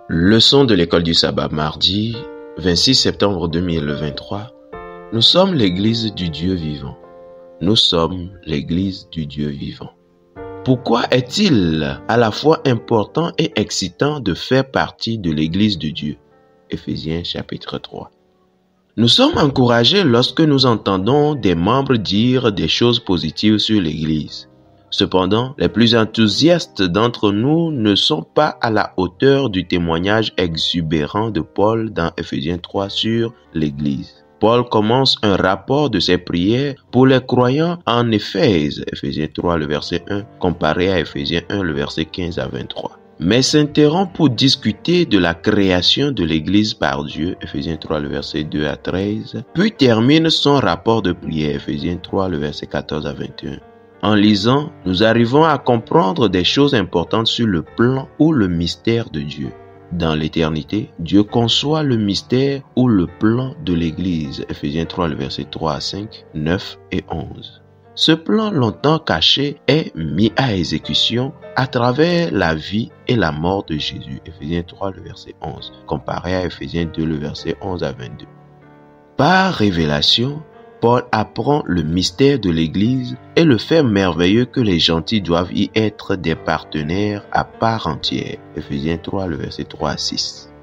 Leçon de l'école du sabbat mardi 26 septembre 2023. Nous sommes l'église du Dieu vivant. Nous sommes l'église du Dieu vivant. Pourquoi est-il à la fois important et excitant de faire partie de l'église de Dieu? Éphésiens chapitre 3. Nous sommes encouragés lorsque nous entendons des membres dire des choses positives sur l'église. Cependant, les plus enthousiastes d'entre nous ne sont pas à la hauteur du témoignage exubérant de Paul dans Éphésiens 3 sur l'Église. Paul commence un rapport de ses prières pour les croyants en Éphèse, Éphésiens 3, le verset 1, comparé à Éphésiens 1, le verset 15 à 23. Mais s'interrompt pour discuter de la création de l'Église par Dieu, Éphésiens 3, le verset 2 à 13, puis termine son rapport de prière, Éphésiens 3, le verset 14 à 21. En lisant, nous arrivons à comprendre des choses importantes sur le plan ou le mystère de Dieu. Dans l'éternité, Dieu conçoit le mystère ou le plan de l'Église. Éphésiens 3, le verset 3 à 5, 9 et 11. Ce plan longtemps caché est mis à exécution à travers la vie et la mort de Jésus. Éphésiens 3, le verset 11, comparé à Éphésiens 2, le verset 11 à 22. Par révélation, Paul apprend le mystère de l'Église et le fait merveilleux que les gentils doivent y être des partenaires à part entière. Éphésiens 3, le verset 3 à 6.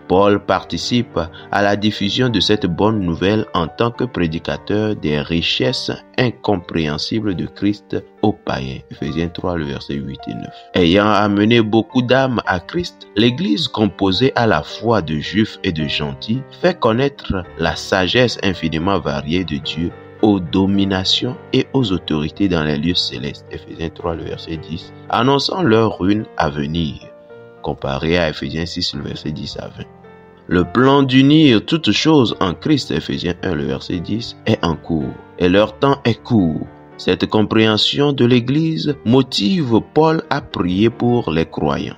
Paul participe à la diffusion de cette bonne nouvelle en tant que prédicateur des richesses incompréhensibles de Christ aux païens. Éphésiens 3, le verset 8 et 9. Ayant amené beaucoup d'âmes à Christ, l'Église composée à la fois de juifs et de gentils fait connaître la sagesse infiniment variée de Dieu aux dominations et aux autorités dans les lieux célestes. Éphésiens 3, le verset 10, annonçant leur ruine à venir, comparé à Éphésiens 6, le verset 10 à 20. Le plan d'unir toutes choses en Christ, Éphésiens 1, le verset 10, est en cours et leur temps est court. Cette compréhension de l'Église motive Paul à prier pour les croyants.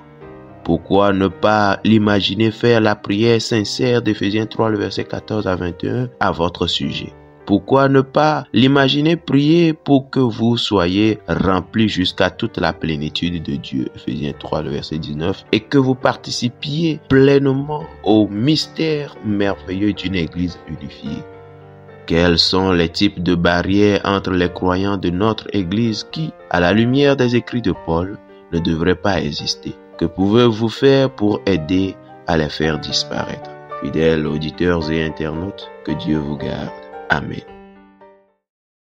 Pourquoi ne pas l'imaginer faire la prière sincère d'Éphésiens 3, le verset 14 à 21 à votre sujet? Pourquoi ne pas l'imaginer prier pour que vous soyez remplis jusqu'à toute la plénitude de Dieu, Éphésiens 3, le verset 19, et que vous participiez pleinement au mystère merveilleux d'une Église unifiée? Quels sont les types de barrières entre les croyants de notre Église qui, à la lumière des écrits de Paul, ne devraient pas exister? Que pouvez-vous faire pour aider à les faire disparaître? Fidèles auditeurs et internautes, que Dieu vous garde. Amen.